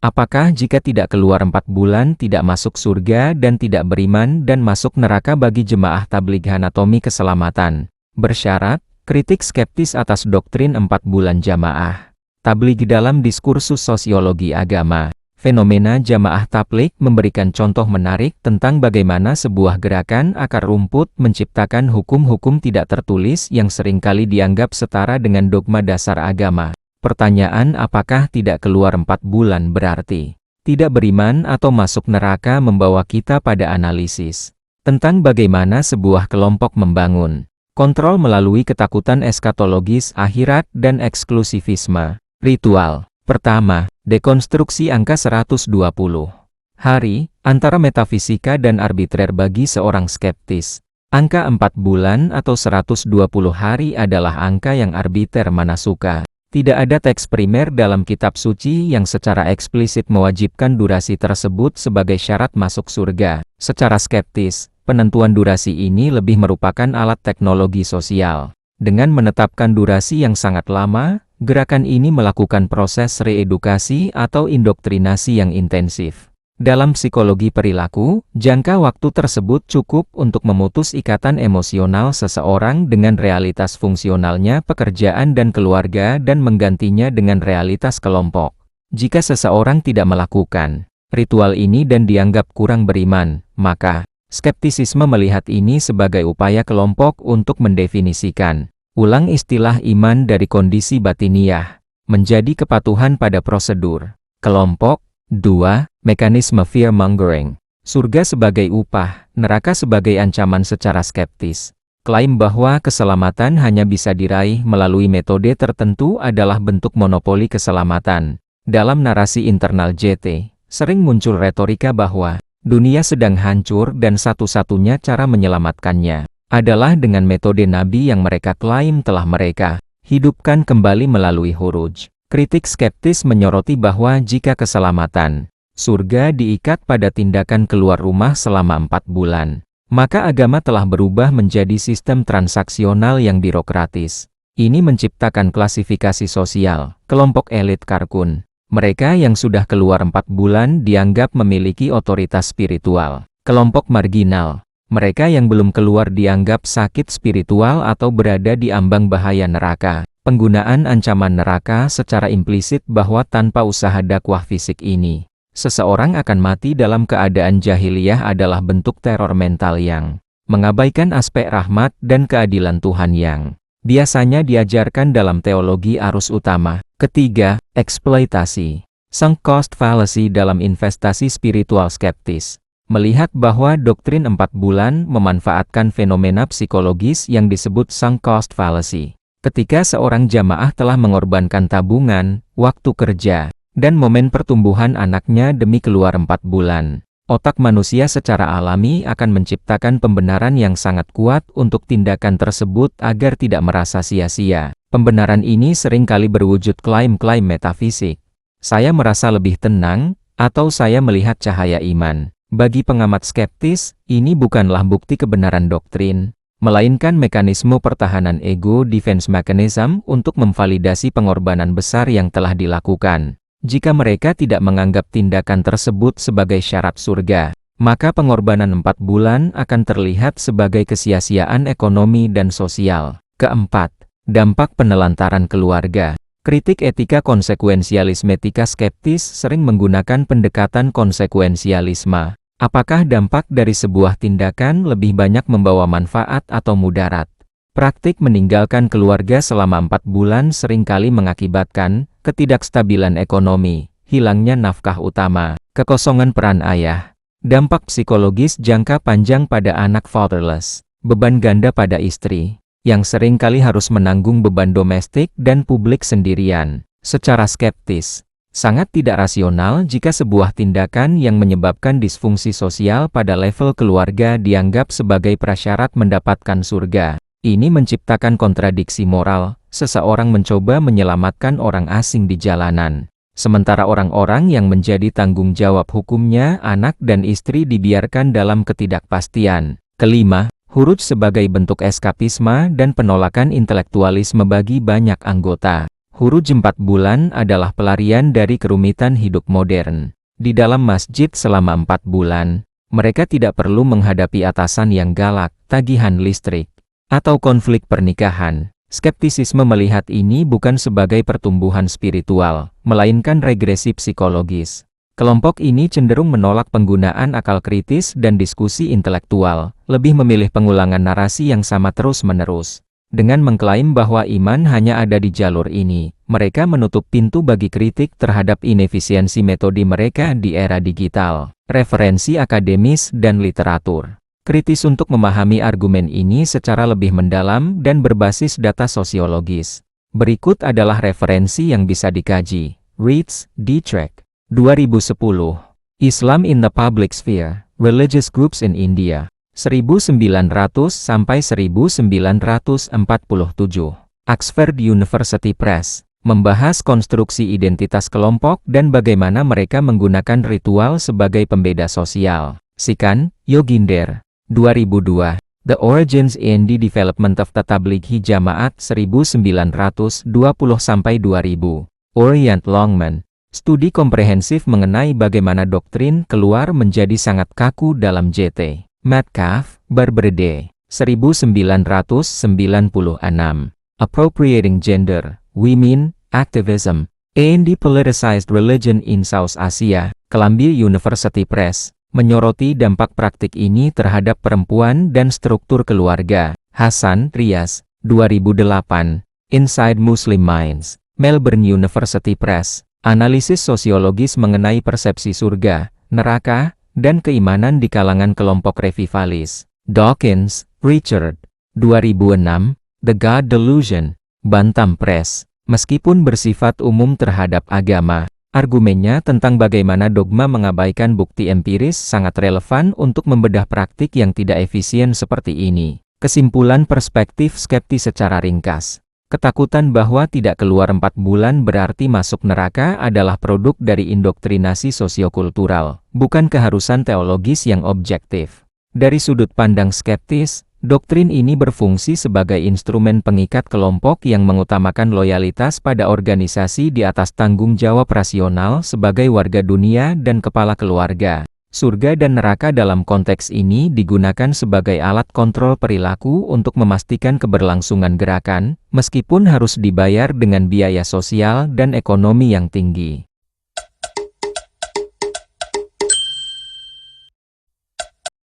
Apakah jika tidak keluar 4 bulan tidak masuk surga dan tidak beriman dan masuk neraka bagi jemaah tabligh anatomi keselamatan? Bersyarat, kritik skeptis atas doktrin 4 bulan jamaah tabligh dalam diskursus sosiologi agama. Fenomena jamaah tabligh memberikan contoh menarik tentang bagaimana sebuah gerakan akar rumput menciptakan hukum-hukum tidak tertulis yang seringkali dianggap setara dengan dogma dasar agama. Pertanyaan apakah tidak keluar 4 bulan berarti tidak beriman atau masuk neraka membawa kita pada analisis tentang bagaimana sebuah kelompok membangun kontrol melalui ketakutan eskatologis akhirat dan eksklusivisme. Ritual pertama, dekonstruksi angka 120 hari antara metafisika dan arbitrer bagi seorang skeptis. Angka 4 bulan atau 120 hari adalah angka yang arbiter mana suka. Tidak ada teks primer dalam kitab suci yang secara eksplisit mewajibkan durasi tersebut sebagai syarat masuk surga. Secara skeptis, penentuan durasi ini lebih merupakan alat teknologi sosial. Dengan menetapkan durasi yang sangat lama, gerakan ini melakukan proses reedukasi atau indoktrinasi yang intensif. Dalam psikologi perilaku, jangka waktu tersebut cukup untuk memutus ikatan emosional seseorang dengan realitas fungsionalnya pekerjaan dan keluarga dan menggantinya dengan realitas kelompok. Jika seseorang tidak melakukan ritual ini dan dianggap kurang beriman, maka skeptisisme melihat ini sebagai upaya kelompok untuk mendefinisikan ulang istilah iman dari kondisi batiniah menjadi kepatuhan pada prosedur kelompok. 2. Mekanisme fear-mongering. Surga sebagai upah, neraka sebagai ancaman secara skeptis. Klaim bahwa keselamatan hanya bisa diraih melalui metode tertentu adalah bentuk monopoli keselamatan. Dalam narasi internal JT, sering muncul retorika bahwa dunia sedang hancur dan satu-satunya cara menyelamatkannya adalah dengan metode nabi yang mereka klaim telah mereka hidupkan kembali melalui huruj. Kritik skeptis menyoroti bahwa jika keselamatan surga diikat pada tindakan keluar rumah selama 4 bulan, maka agama telah berubah menjadi sistem transaksional yang birokratis. Ini menciptakan klasifikasi sosial, kelompok elit karkun. Mereka yang sudah keluar 4 bulan dianggap memiliki otoritas spiritual. Kelompok marginal. Mereka yang belum keluar dianggap sakit spiritual atau berada di ambang bahaya neraka. Penggunaan ancaman neraka secara implisit bahwa tanpa usaha dakwah fisik ini, seseorang akan mati dalam keadaan jahiliyah adalah bentuk teror mental yang mengabaikan aspek rahmat dan keadilan Tuhan yang biasanya diajarkan dalam teologi arus utama. Ketiga, eksploitasi. Sunk cost fallacy dalam investasi spiritual skeptis melihat bahwa doktrin 4 bulan memanfaatkan fenomena psikologis yang disebut sunk cost fallacy. Ketika seorang jamaah telah mengorbankan tabungan, waktu kerja, dan momen pertumbuhan anaknya demi keluar 4 bulan, otak manusia secara alami akan menciptakan pembenaran yang sangat kuat untuk tindakan tersebut agar tidak merasa sia-sia. Pembenaran ini seringkali berwujud klaim-klaim metafisik. Saya merasa lebih tenang, atau saya melihat cahaya iman. Bagi pengamat skeptis, ini bukanlah bukti kebenaran doktrin, melainkan mekanisme pertahanan ego defense mechanism untuk memvalidasi pengorbanan besar yang telah dilakukan. Jika mereka tidak menganggap tindakan tersebut sebagai syarat surga, maka pengorbanan 4 bulan akan terlihat sebagai kesia-siaan ekonomi dan sosial. Keempat, dampak penelantaran keluarga. Kritik etika konsekuensialisme. Etika skeptis sering menggunakan pendekatan konsekuensialisme. Apakah dampak dari sebuah tindakan lebih banyak membawa manfaat atau mudarat? Praktik meninggalkan keluarga selama 4 bulan seringkali mengakibatkan ketidakstabilan ekonomi, hilangnya nafkah utama, kekosongan peran ayah. Dampak psikologis jangka panjang pada anak fatherless, beban ganda pada istri, yang seringkali harus menanggung beban domestik dan publik sendirian. Secara skeptis, sangat tidak rasional jika sebuah tindakan yang menyebabkan disfungsi sosial pada level keluarga dianggap sebagai prasyarat mendapatkan surga. Ini menciptakan kontradiksi moral. Seseorang mencoba menyelamatkan orang asing di jalanan, sementara orang-orang yang menjadi tanggung jawab hukumnya, anak dan istri, dibiarkan dalam ketidakpastian. Kelima, huruj sebagai bentuk eskapisme dan penolakan intelektualisme bagi banyak anggota. Huruj 4 bulan adalah pelarian dari kerumitan hidup modern. Di dalam masjid selama 4 bulan, mereka tidak perlu menghadapi atasan yang galak, tagihan listrik, atau konflik pernikahan. Skeptisisme melihat ini bukan sebagai pertumbuhan spiritual, melainkan regresi psikologis. Kelompok ini cenderung menolak penggunaan akal kritis dan diskusi intelektual, lebih memilih pengulangan narasi yang sama terus-menerus. Dengan mengklaim bahwa iman hanya ada di jalur ini, mereka menutup pintu bagi kritik terhadap inefisiensi metode mereka di era digital. Referensi akademis dan literatur. Kritis untuk memahami argumen ini secara lebih mendalam dan berbasis data sosiologis. Berikut adalah referensi yang bisa dikaji. Reitz, Dietrich. 2010. Islam in the Public Sphere. Religious Groups in India. 1900–1947. Oxford University Press. Membahas konstruksi identitas kelompok dan bagaimana mereka menggunakan ritual sebagai pembeda sosial. Sikan, Yoginder. 2002. The Origins and the Development of the Tablighi Jamaat 1920–2000. Orient Longman. Studi komprehensif mengenai bagaimana doktrin keluar menjadi sangat kaku dalam JT. Metcalf, Barberde. 1996. Appropriating Gender, Women, Activism, and the Politicized Religion in South Asia. Columbia University Press. Menyoroti dampak praktik ini terhadap perempuan dan struktur keluarga. Hasan, Riaz. 2008. Inside Muslim Minds. Melbourne University Press. Analisis sosiologis mengenai persepsi surga, neraka, dan keimanan di kalangan kelompok revivalis. Dawkins, Richard. 2006. The God Delusion. Bantam Press. Meskipun bersifat umum terhadap agama, argumennya tentang bagaimana dogma mengabaikan bukti empiris sangat relevan untuk membedah praktik yang tidak efisien seperti ini. Kesimpulan perspektif skeptis secara ringkas. Ketakutan bahwa tidak keluar 4 bulan berarti masuk neraka adalah produk dari indoktrinasi sosiokultural, bukan keharusan teologis yang objektif. Dari sudut pandang skeptis, doktrin ini berfungsi sebagai instrumen pengikat kelompok yang mengutamakan loyalitas pada organisasi di atas tanggung jawab rasional sebagai warga dunia dan kepala keluarga. Surga dan neraka dalam konteks ini digunakan sebagai alat kontrol perilaku untuk memastikan keberlangsungan gerakan, meskipun harus dibayar dengan biaya sosial dan ekonomi yang tinggi.